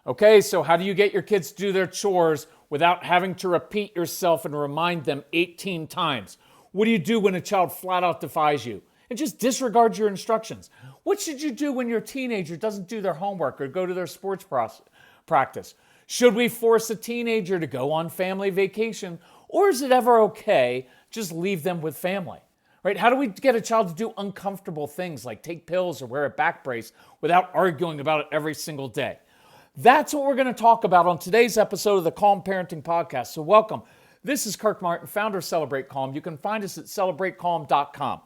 Okay, so how do you get your kids to do their chores without having to repeat yourself and remind them 18 times? What do you do when a child flat out defies you and just disregards your instructions? What should you do when your teenager doesn't do their homework or go to their sports practice? Should we force a teenager to go on family vacation, or is it ever okay just leave them with family? Right? How do we get a child to do uncomfortable things like take pills or wear a back brace without arguing about it every single day? That's what we're going to talk about on today's episode of the Calm Parenting Podcast. So welcome. This is Kirk Martin, founder of Celebrate Calm. You can find us at celebratecalm.com.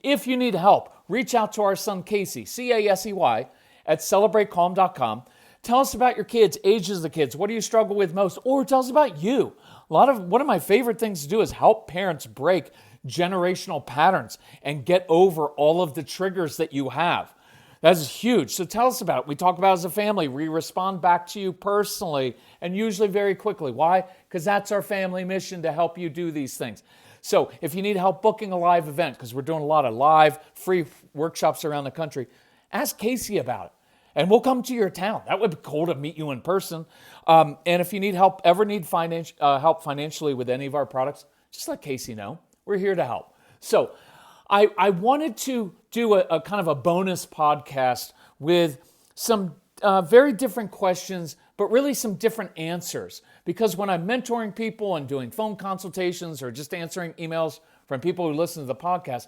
If you need help, reach out to our son Casey, C-A-S-E-Y, at celebratecalm.com. Tell us about your kids, ages of the kids, what do you struggle with most, or tell us about you. One of my favorite things to do is help parents break generational patterns and get over all of the triggers that you have. That's huge. So tell us about it. We talk about it as a family. We respond back to you personally and usually very quickly. Why? Because that's our family mission, to help you do these things. So if you need help booking a live event, because we're doing a lot of live free workshops around the country, ask Casey about it. And we'll come to your town. That would be cool to meet you in person. And if you need help, help financially with any of our products, just let Casey know. We're here to help. So I wanted to do a kind of a bonus podcast with some very different questions, but really some different answers. Because when I'm mentoring people and doing phone consultations or just answering emails from people who listen to the podcast,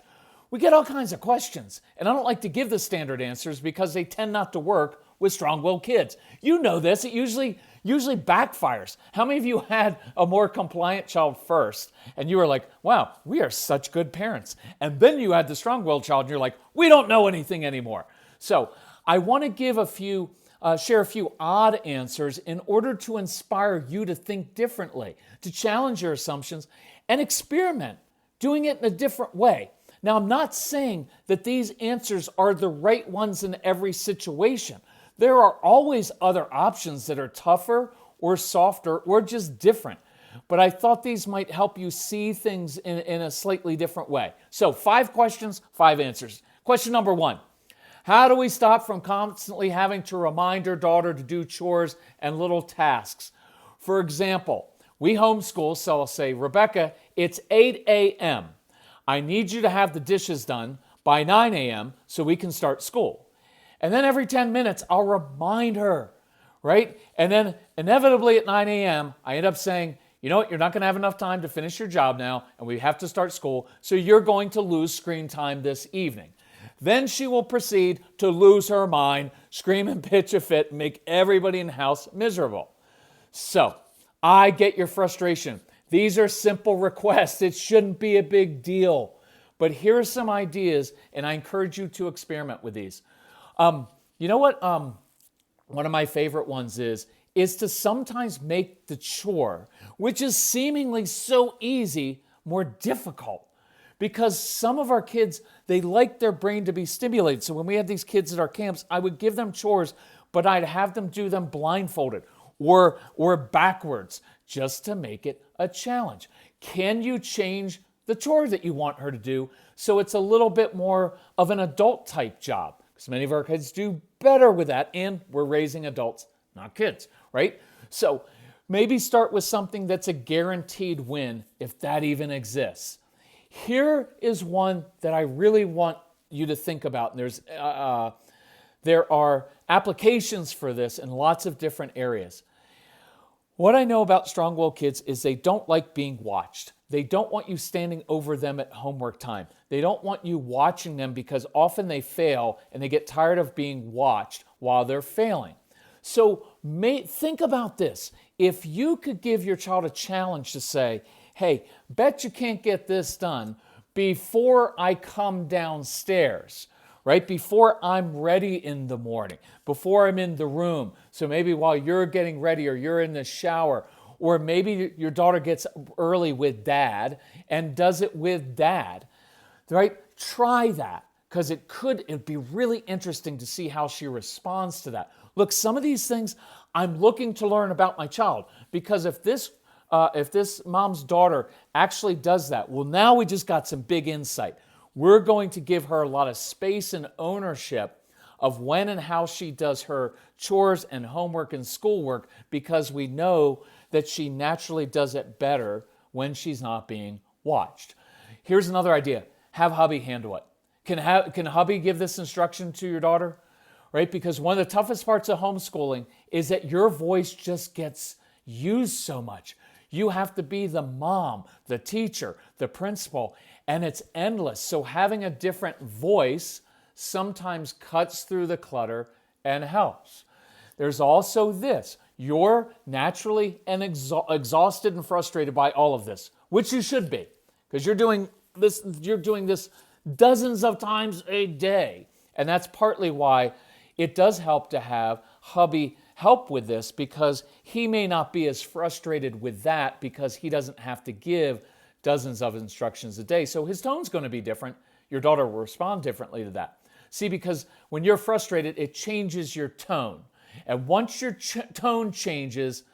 we get all kinds of questions. And I don't like to give the standard answers because they tend not to work with strong-willed kids. You know this. It usually backfires. How many of you had a more compliant child first and you were like, wow, we are such good parents. And then you had the strong-willed child and you're like, we don't know anything anymore. So I want to share a few odd answers in order to inspire you to think differently, to challenge your assumptions and experiment, doing it in a different way. Now, I'm not saying that these answers are the right ones in every situation. There are always other options that are tougher or softer or just different. But I thought these might help you see things in a slightly different way. So 5 questions, 5 answers. Question number 1. How do we stop from constantly having to remind our daughter to do chores and little tasks? For example, we homeschool, so I'll say, Rebecca, it's 8 a.m. I need you to have the dishes done by 9 a.m. so we can start school. And then every 10 minutes, I'll remind her, right? And then inevitably at 9 a.m., I end up saying, you know what, you're not going to have enough time to finish your job now, and we have to start school, so you're going to lose screen time this evening. Then she will proceed to lose her mind, scream and pitch a fit, and make everybody in the house miserable. So, I get your frustration. These are simple requests. It shouldn't be a big deal. But here are some ideas, and I encourage you to experiment with these. You know what one of my favorite ones is to sometimes make the chore, which is seemingly so easy, more difficult. Because some of our kids, they like their brain to be stimulated. So when we had these kids at our camps, I would give them chores, but I'd have them do them blindfolded or backwards, just to make it a challenge. Can you change the chore that you want her to do so it's a little bit more of an adult type job? Because many of our kids do better with that, and we're raising adults, not kids, right? So maybe start with something that's a guaranteed win, if that even exists. Here is one that I really want you to think about. And there are applications for this in lots of different areas. What I know about strong-willed kids is they don't like being watched. They don't want you standing over them at homework time. They don't want you watching them because often they fail and they get tired of being watched while they're failing. So think about this. If you could give your child a challenge to say, hey, bet you can't get this done before I come downstairs, right? Before I'm ready in the morning, before I'm in the room. So maybe while you're getting ready or you're in the shower, or maybe your daughter gets early with dad and does it with dad, right? Try that, because it'd be really interesting to see how she responds to that. Look, some of these things I'm looking to learn about my child, because if this mom's daughter actually does that, well, now we just got some big insight. We're going to give her a lot of space and ownership of when and how she does her chores and homework and schoolwork, because we know that she naturally does it better when she's not being watched. Here's another idea. Have hubby handle it. Can hubby give this instruction to your daughter? Right? Because one of the toughest parts of homeschooling is that your voice just gets used so much. You have to be the mom, the teacher, the principal, and it's endless. So having a different voice sometimes cuts through the clutter and helps. There's also this. You're naturally and exhausted and frustrated by all of this, which you should be, because you're doing this dozens of times a day. And that's partly why it does help to have hubby help with this, because he may not be as frustrated with that because he doesn't have to give dozens of instructions a day. So his tone's going to be different. Your daughter will respond differently to that. See, because when you're frustrated, it changes your tone. And once your tone changes,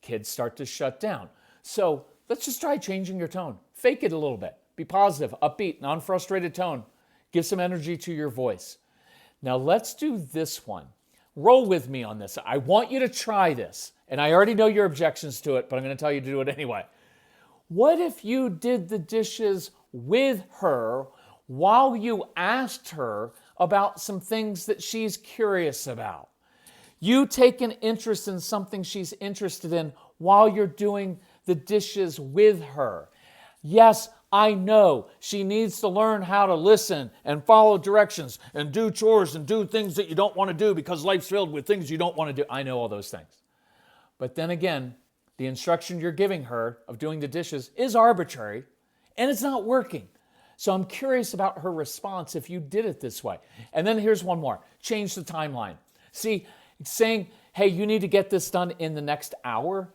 kids start to shut down. So let's just try changing your tone. Fake it a little bit. Be positive, upbeat, non-frustrated tone. Give some energy to your voice. Now let's do this one. Roll with me on this. I want you to try this. And I already know your objections to it, but I'm going to tell you to do it anyway. What if you did the dishes with her while you asked her about some things that she's curious about? You take an interest in something she's interested in while you're doing the dishes with her. Yes, I know she needs to learn how to listen and follow directions and do chores and do things that you don't want to do because life's filled with things you don't want to do. I know all those things. But then again, the instruction you're giving her of doing the dishes is arbitrary and it's not working. So I'm curious about her response if you did it this way. And then here's one more. Change the timeline. See, saying, hey, you need to get this done in the next hour,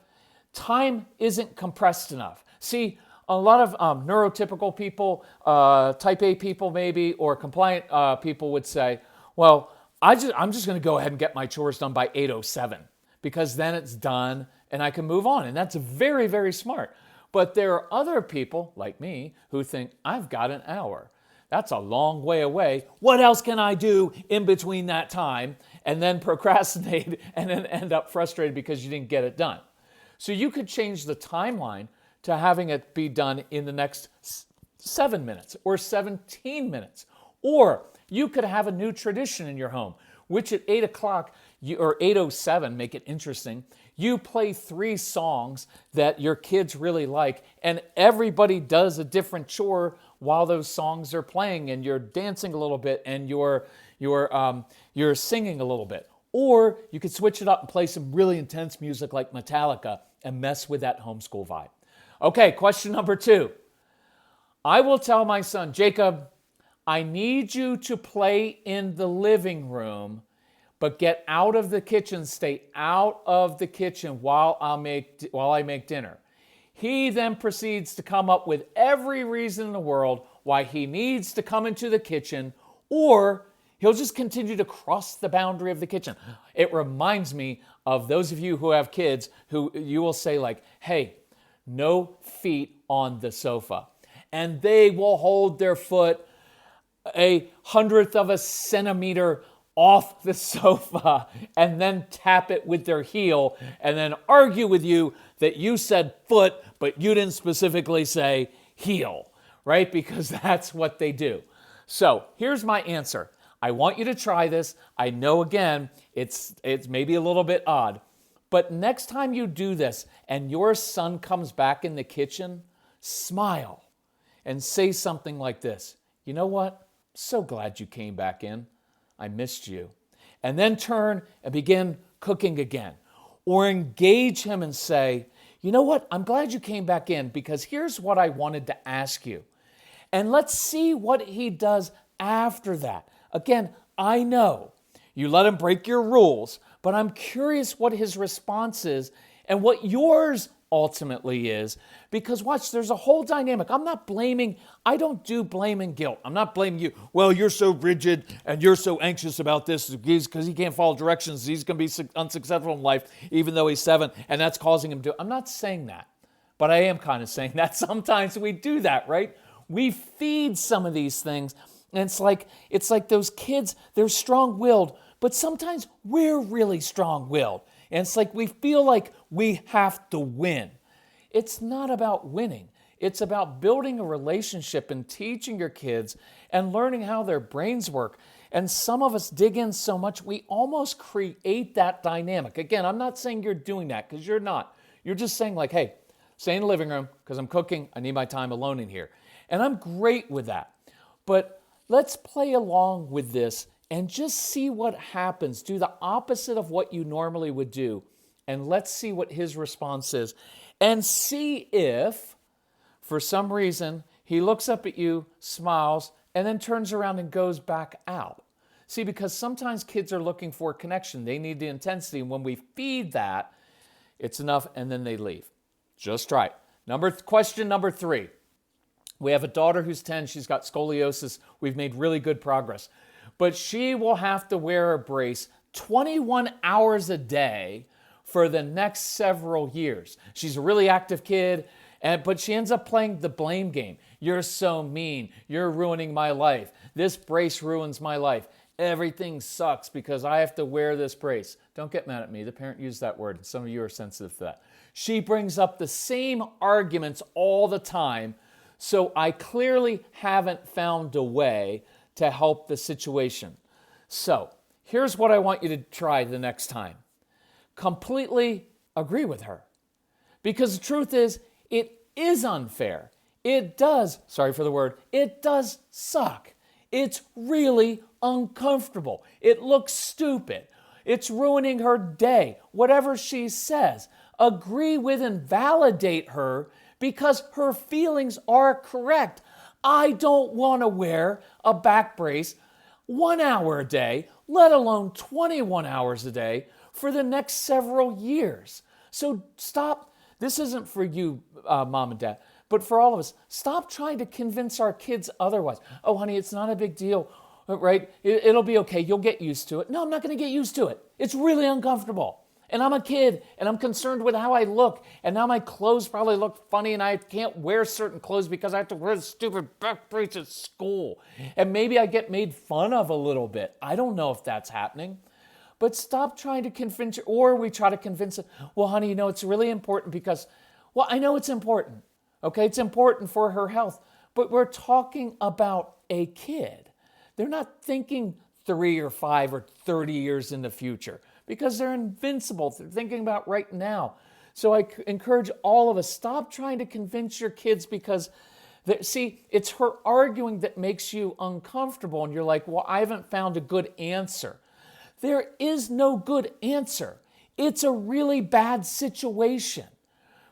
time isn't compressed enough. See, a lot of neurotypical people, type A people maybe, or compliant people would say, well, I'm just going to go ahead and get my chores done by 8:07 because then it's done and I can move on. And that's very, very smart. But there are other people like me who think, I've got an hour. That's a long way away. What else can I do in between that time? And then procrastinate and then end up frustrated because you didn't get it done. So you could change the timeline to having it be done in the next 7 minutes or 17 minutes. Or you could have a new tradition in your home, which at 8 o'clock or 8:07, make it interesting, you play 3 songs that your kids really like, and everybody does a different chore while those songs are playing, and you're dancing a little bit and you're singing a little bit. Or you could switch it up and play some really intense music like Metallica and mess with that homeschool vibe. Okay, question number 2. I will tell my son, Jacob, I need you to play in the living room, but get out of the kitchen, stay out of the kitchen while I make dinner. He then proceeds to come up with every reason in the world why he needs to come into the kitchen, or he'll just continue to cross the boundary of the kitchen. It reminds me of those of you who have kids who you will say like, hey, no feet on the sofa. And they will hold their foot 1/100th of a centimeter off the sofa and then tap it with their heel and then argue with you that you said foot, but you didn't specifically say heel, right? Because that's what they do. So here's my answer. I want you to try this. I know, again, it's maybe a little bit odd, but next time you do this and your son comes back in the kitchen, smile and say something like this. You know what? So glad you came back in. I missed you. And then turn and begin cooking again. Or engage him and say, you know what? I'm glad you came back in because here's what I wanted to ask you. And let's see what he does after that. Again, I know you let him break your rules, but I'm curious what his response is and what yours ultimately is, because watch, there's a whole dynamic. I don't do blame and guilt. I'm not blaming you. Well, you're so rigid and you're so anxious about this because he can't follow directions. He's going to be unsuccessful in life, even though he's 7, and that's causing him to. I'm not saying that, but I am kind of saying that sometimes we do that, right? We feed some of these things, and it's like those kids, they're strong-willed, But sometimes we're really strong-willed. And it's like we feel like we have to win. It's not about winning. It's about building a relationship and teaching your kids and learning how their brains work. And some of us dig in so much, we almost create that dynamic. Again, I'm not saying you're doing that, because you're not. You're just saying like, hey, stay in the living room because I'm cooking. I need my time alone in here. And I'm great with that. But let's play along with this and just see what happens. Do the opposite of what you normally would do. And let's see what his response is. And see if, for some reason, he looks up at you, smiles, and then turns around and goes back out. See, because sometimes kids are looking for connection. They need the intensity. And when we feed that, it's enough, and then they leave. Just right. Question number 3. We have a daughter who's 10. She's got scoliosis. We've made really good progress. But she will have to wear a brace 21 hours a day for the next several years. She's a really active kid, but she ends up playing the blame game. You're so mean. You're ruining my life. This brace ruins my life. Everything sucks because I have to wear this brace. Don't get mad at me. The parent used that word, and some of you are sensitive to that. She brings up the same arguments all the time, so I clearly haven't found a way to help the situation. So here's what I want you to try the next time. Completely agree with her. Because the truth is, it is unfair. It does, sorry for the word, it does suck. It's really uncomfortable. It looks stupid. It's ruining her day. Whatever she says, agree with and validate her because her feelings are correct. I don't want to wear a back brace 1 hour a day, let alone 21 hours a day for the next several years. So stop. This isn't for you, mom and dad, but for all of us. Stop trying to convince our kids otherwise. Oh, honey, it's not a big deal, right? It'll be okay. You'll get used to it. No, I'm not going to get used to it. It's really uncomfortable. And I'm a kid, and I'm concerned with how I look. And now my clothes probably look funny, and I can't wear certain clothes because I have to wear the stupid back brace at school. And maybe I get made fun of a little bit. I don't know if that's happening. But stop trying to convince her, or we try to convince it. Well, honey, it's really important because, well, I know it's important. Okay, it's important for her health. But we're talking about a kid. They're not thinking 3 or 5 or 30 years in the future because they're invincible. They're thinking about right now. So I encourage all of us, stop trying to convince your kids because, see, it's her arguing that makes you uncomfortable. And you're like, well, I haven't found a good answer. There is no good answer. It's a really bad situation,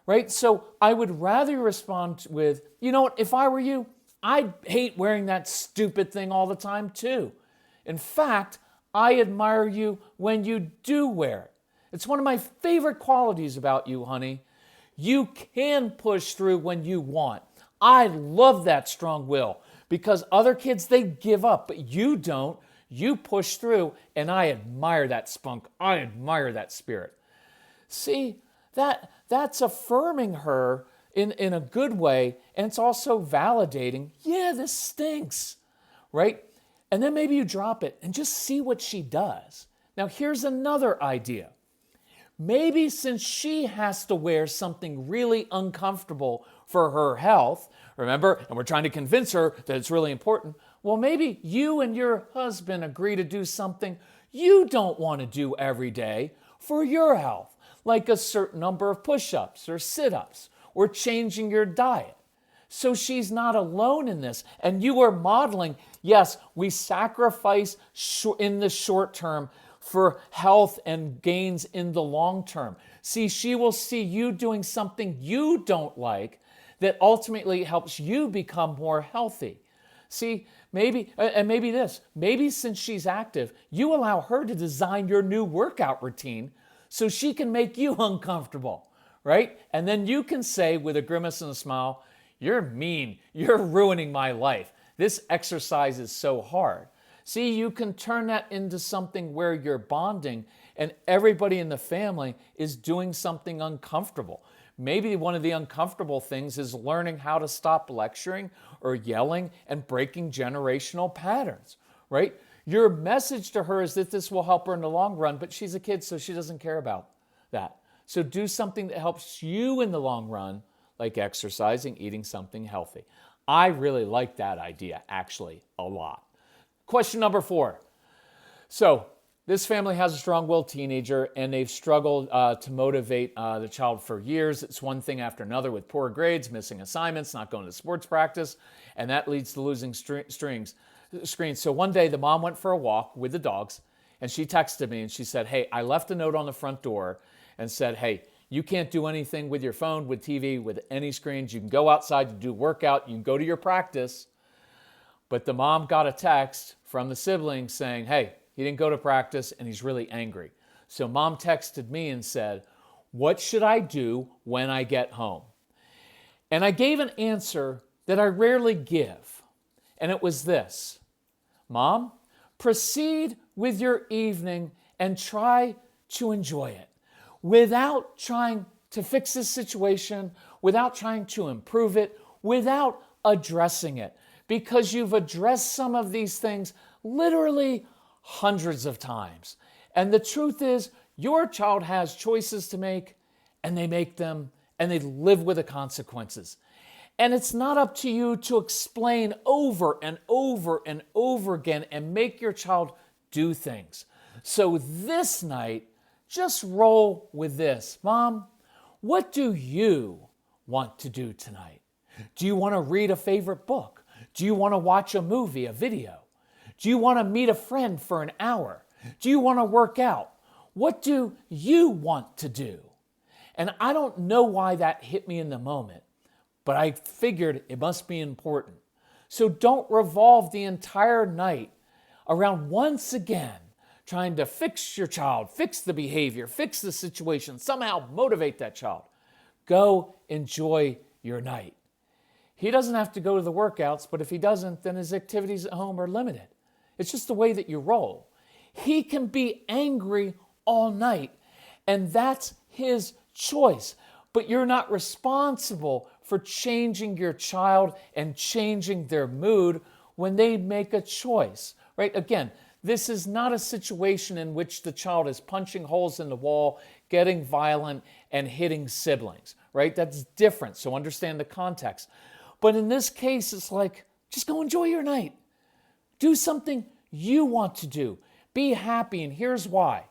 right? So I would rather respond with, you know what, if I were you, I'd hate wearing that stupid thing all the time too. In fact, I admire you when you do wear it. It's one of my favorite qualities about you, honey. You can push through when you want. I love that strong will because other kids, they give up, but you don't. You push through, and I admire that spunk. I admire that spirit. See, that's affirming her in a good way, and it's also validating, yeah, this stinks, right? And then maybe you drop it and just see what she does. Now, here's another idea. Maybe since she has to wear something really uncomfortable for her health, remember, and we're trying to convince her that it's really important, well, maybe you and your husband agree to do something you don't want to do every day for your health, like a certain number of push-ups or sit-ups or changing your diet. So she's not alone in this. And you are modeling, yes, we sacrifice in the short term for health and gains in the long term. See, she will see you doing something you don't like that ultimately helps you become more healthy. See, maybe since she's active, you allow her to design your new workout routine so she can make you uncomfortable, right? And then you can say with a grimace and a smile, you're mean, you're ruining my life. This exercise is so hard. See, you can turn that into something where you're bonding and everybody in the family is doing something uncomfortable. Maybe one of the uncomfortable things is learning how to stop lecturing or yelling and breaking generational patterns, right? Your message to her is that this will help her in the long run, but she's a kid, so she doesn't care about that. So do something that helps you in the long run, like exercising, eating something healthy. I really like that idea, actually, a lot. Question number 4. So this family has a strong-willed teenager, and they've struggled to motivate the child for years. It's one thing after another with poor grades, missing assignments, not going to sports practice, and that leads to losing screens. So one day the mom went for a walk with the dogs, and she texted me and she said, hey, I left a note on the front door and said, hey, you can't do anything with your phone, with TV, with any screens. You can go outside, you do workout, you can go to your practice. But the mom got a text from the sibling saying, hey, he didn't go to practice and he's really angry. So mom texted me and said, what should I do when I get home? And I gave an answer that I rarely give. And it was this: Mom, proceed with your evening and try to enjoy it without trying to fix this situation, without trying to improve it, without addressing it, because you've addressed some of these things literally hundreds of times. And the truth is, your child has choices to make, and they make them, and they live with the consequences. And it's not up to you to explain over and over and over again and make your child do things. So this night, just roll with this. Mom, what do you want to do tonight? Do you want to read a favorite book? Do you want to watch a movie, a video? Do you want to meet a friend for an hour? Do you want to work out? What do you want to do? And I don't know why that hit me in the moment, but I figured it must be important. So don't revolve the entire night around, once again, trying to fix your child, fix the behavior, fix the situation, somehow motivate that child. Go enjoy your night. He doesn't have to go to the workouts, but if he doesn't, then his activities at home are limited. It's just the way that you roll. He can be angry all night, and that's his choice. But you're not responsible for changing your child and changing their mood when they make a choice, right? Again, this is not a situation in which the child is punching holes in the wall, getting violent, and hitting siblings, right? That's different, so understand the context. But in this case, it's like, just go enjoy your night. Do something you want to do. Be happy, and here's why.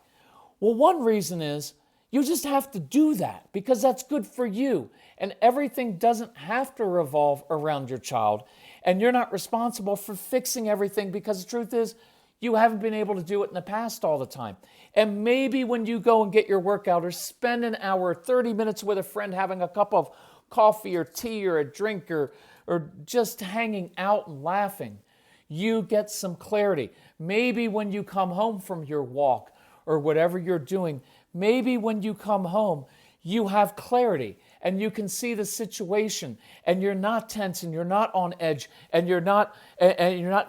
Well, one reason is you just have to do that because that's good for you. And everything doesn't have to revolve around your child. And you're not responsible for fixing everything because the truth is you haven't been able to do it in the past all the time. And maybe when you go and get your workout or spend an hour, 30 minutes with a friend having a cup of coffee or tea or a drink or just hanging out and laughing, you get some clarity. Maybe when you come home from your walk or whatever you're doing, maybe when you come home, you have clarity and you can see the situation and you're not tense and you're not on edge and you're not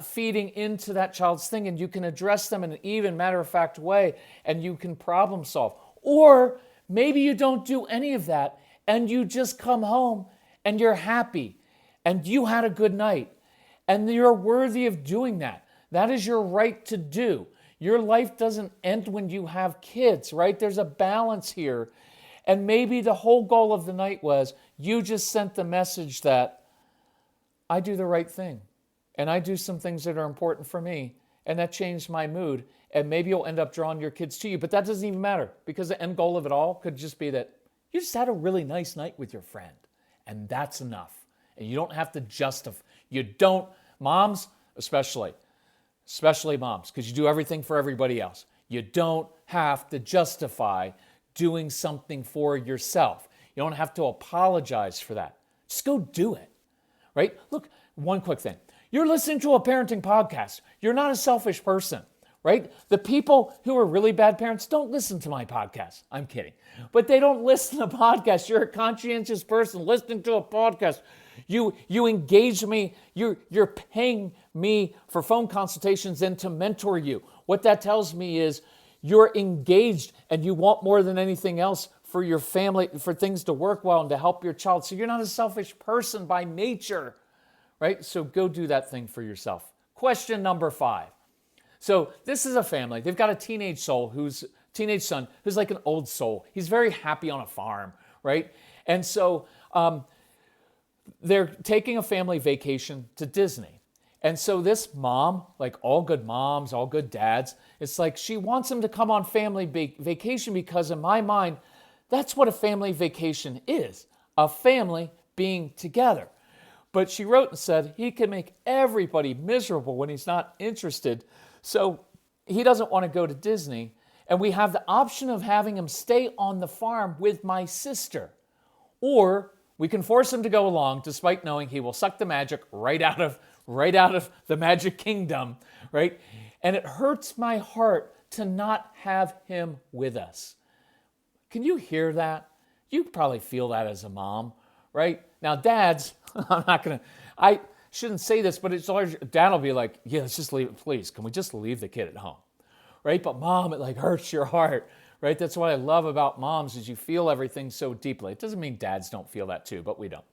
feeding into that child's thing, and you can address them in an even matter-of-fact way and you can problem solve. Or maybe you don't do any of that and you just come home and you're happy and you had a good night and you're worthy of doing that. That is your right to do. Your life doesn't end when you have kids, right? There's a balance here. And maybe the whole goal of the night was you just sent the message that I do the right thing and I do some things that are important for me, and that changed my mood, and maybe you'll end up drawing your kids to you, but that doesn't even matter because the end goal of it all could just be that you just had a really nice night with your friend, and that's enough. And you don't have to justify. You don't, moms especially moms, because you do everything for everybody else. You don't have to justify doing something for yourself. You don't have to apologize for that. Just go do it, right? Look, one quick thing. You're listening to a parenting podcast. You're not a selfish person, right? The people who are really bad parents don't listen to my podcast. I'm kidding. But they don't listen to podcasts. You're a conscientious person listening to a podcast. You engage me. You're paying me for phone consultations and to mentor you. What that tells me is you're engaged and you want more than anything else for your family, for things to work well and to help your child. So you're not a selfish person by nature, right? So go do that thing for yourself. Question number 5. So this is a family. They've got a teenage son who's like an old soul. He's very happy on a farm, right? And so they're taking a family vacation to Disney. And so this mom, like all good moms, all good dads, it's like she wants him to come on family vacation because in my mind, that's what a family vacation is, a family being together. But she wrote and said he can make everybody miserable when he's not interested. So he doesn't want to go to Disney. And we have the option of having him stay on the farm with my sister. Or we can force him to go along despite knowing he will suck the magic right out of the Magic Kingdom, right? And it hurts my heart to not have him with us. Can you hear that? You probably feel that as a mom, right? Now, dads, I shouldn't say this, but it's large. Dad will be like, yeah, let's just leave it, please. Can we just leave the kid at home, right? But mom, it like hurts your heart, right? That's what I love about moms is you feel everything so deeply. It doesn't mean dads don't feel that too, but we don't,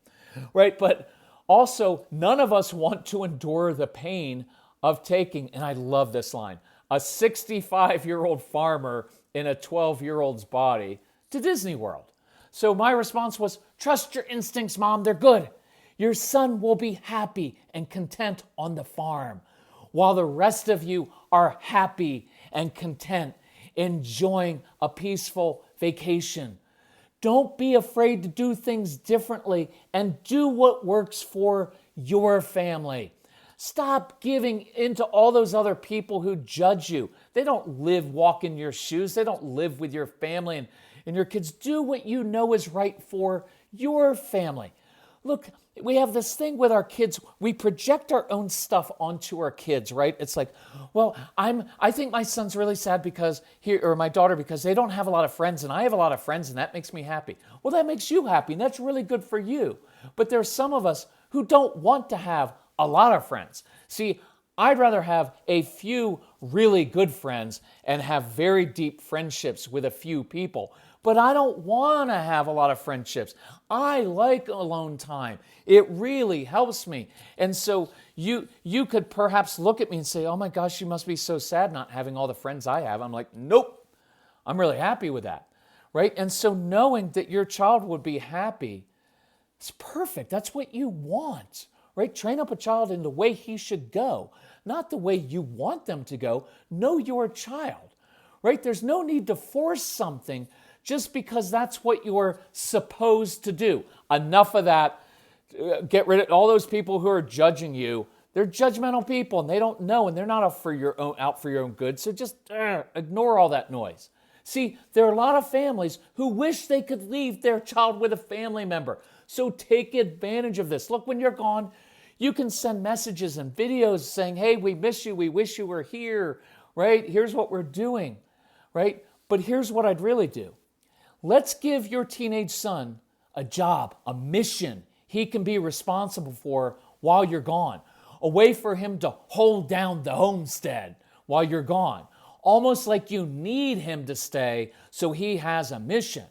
right? But also, none of us want to endure the pain of taking, and I love this line, a 65-year-old farmer in a 12-year-old's body to Disney World. So my response was, trust your instincts, Mom, they're good. Your son will be happy and content on the farm, while the rest of you are happy and content, enjoying a peaceful vacation. Don't be afraid to do things differently and do what works for your family. Stop giving into all those other people who judge you. They don't walk in your shoes. They don't live with your family and your kids. Do what you know is right for your family. Look, we have this thing with our kids. We project our own stuff onto our kids, right? It's like, well, I think my son's really sad or my daughter because they don't have a lot of friends and I have a lot of friends and that makes me happy. Well, that makes you happy and that's really good for you. But there's some of us who don't want to have a lot of friends. See, I'd rather have a few really good friends and have very deep friendships with a few people. But I don't want to have a lot of friendships. I like alone time. It really helps me. And so you could perhaps look at me and say, oh my gosh, you must be so sad not having all the friends I have. I'm like, nope, I'm really happy with that, right? And so knowing that your child would be happy, it's perfect. That's what you want, right? Train up a child in the way he should go, not the way you want them to go. Know your child, right? There's no need to force something just because that's what you're supposed to do. Enough of that. Get rid of all those people who are judging you. They're judgmental people and they don't know and they're not out for your own good. So just ignore all that noise. See, there are a lot of families who wish they could leave their child with a family member. So take advantage of this. Look, when you're gone, you can send messages and videos saying, hey, we miss you. We wish you were here, right? Here's what we're doing, right? But here's what I'd really do. Let's give your teenage son a job, a mission he can be responsible for while you're gone. A way for him to hold down the homestead while you're gone. Almost like you need him to stay so he has a mission,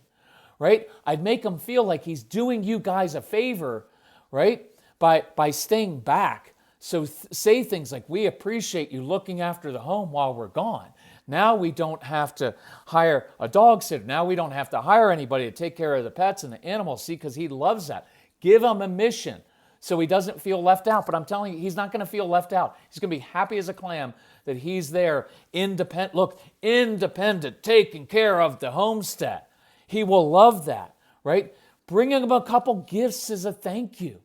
right? I'd make him feel like he's doing you guys a favor, right? By staying back. So say things like, we appreciate you looking after the home while we're gone. Now we don't have to hire a dog sitter. Now we don't have to hire anybody to take care of the pets and the animals. See, because he loves that. Give him a mission so he doesn't feel left out. But I'm telling you, he's not going to feel left out. He's going to be happy as a clam that he's there, independent, taking care of the homestead. He will love that, right? Bring him a couple gifts as a thank you.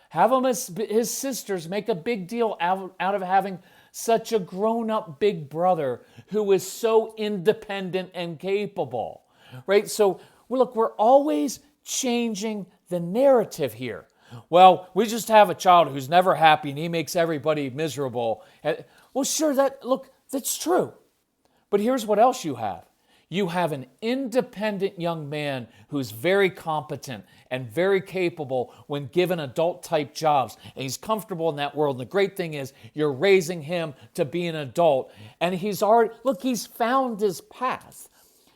Have him his sisters make a big deal out of having such a grown-up big brother who is so independent and capable, right? So, look, we're always changing the narrative here. Well, we just have a child who's never happy and he makes everybody miserable. Well, sure, that's true. But here's what else you have. You have an independent young man who's very competent and very capable when given adult-type jobs. And he's comfortable in that world. And the great thing is you're raising him to be an adult. And he's found his path.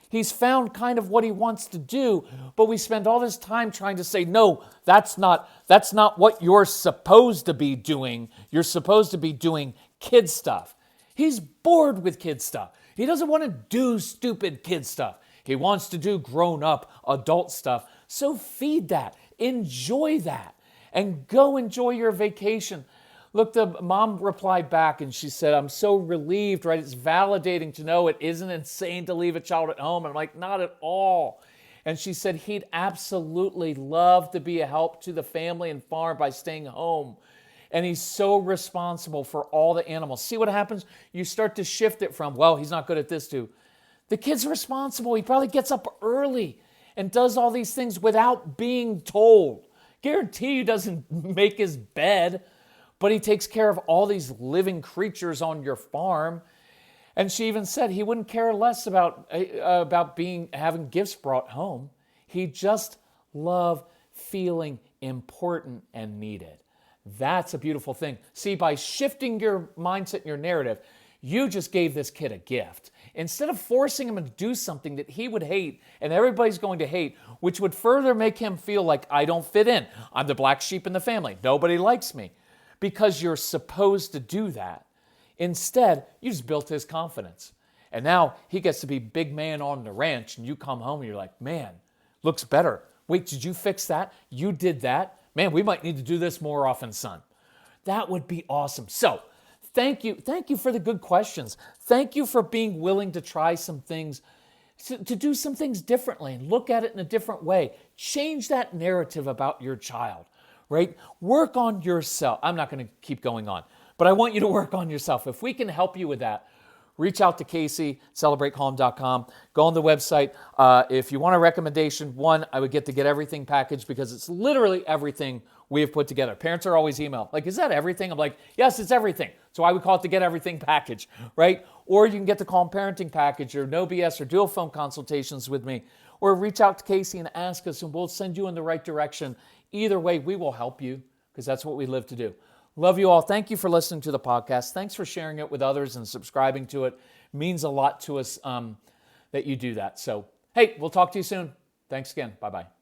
He's found kind of what he wants to do. But we spend all this time trying to say, no, that's not what you're supposed to be doing. You're supposed to be doing kid stuff. He's bored with kid stuff. He doesn't want to do stupid kid stuff. He wants to do grown-up adult stuff. So feed that. Enjoy that. And go enjoy your vacation. Look, the mom replied back and she said, I'm so relieved, right? It's validating to know it isn't insane to leave a child at home. And I'm like, not at all. And she said he'd absolutely love to be a help to the family and farm by staying home. And he's so responsible for all the animals. See what happens? You start to shift it from, well, he's not good at this to, the kid's responsible. He probably gets up early and does all these things without being told. Guarantee you doesn't make his bed, but he takes care of all these living creatures on your farm. And she even said he wouldn't care less about having gifts brought home. He just loved feeling important and needed. That's a beautiful thing. See, by shifting your mindset and your narrative, you just gave this kid a gift. Instead of forcing him to do something that he would hate and everybody's going to hate, which would further make him feel like, I don't fit in. I'm the black sheep in the family. Nobody likes me. Because you're supposed to do that. Instead, you just built his confidence. And now he gets to be big man on the ranch and you come home and you're like, man, looks better. Wait, did you fix that? You did that? Man, we might need to do this more often, son. That would be awesome. So, thank you. Thank you for the good questions. Thank you for being willing to try some things, to do some things differently and look at it in a different way. Change that narrative about your child, right? Work on yourself. I'm not going to keep going on, but I want you to work on yourself. If we can help you with that, reach out to Casey, celebratecalm.com. Go on the website. If you want a recommendation, one, I would get the Get Everything package because it's literally everything we have put together. Parents are always email, like, is that everything? I'm like, yes, it's everything. So I would call it the Get Everything package, right? Or you can get the Calm Parenting package or No BS or dual phone consultations with me. Or reach out to Casey and ask us and we'll send you in the right direction. Either way, we will help you because that's what we live to do. Love you all. Thank you for listening to the podcast. Thanks for sharing it with others and subscribing to it. It means a lot to us that you do that. So, hey, we'll talk to you soon. Thanks again. Bye-bye.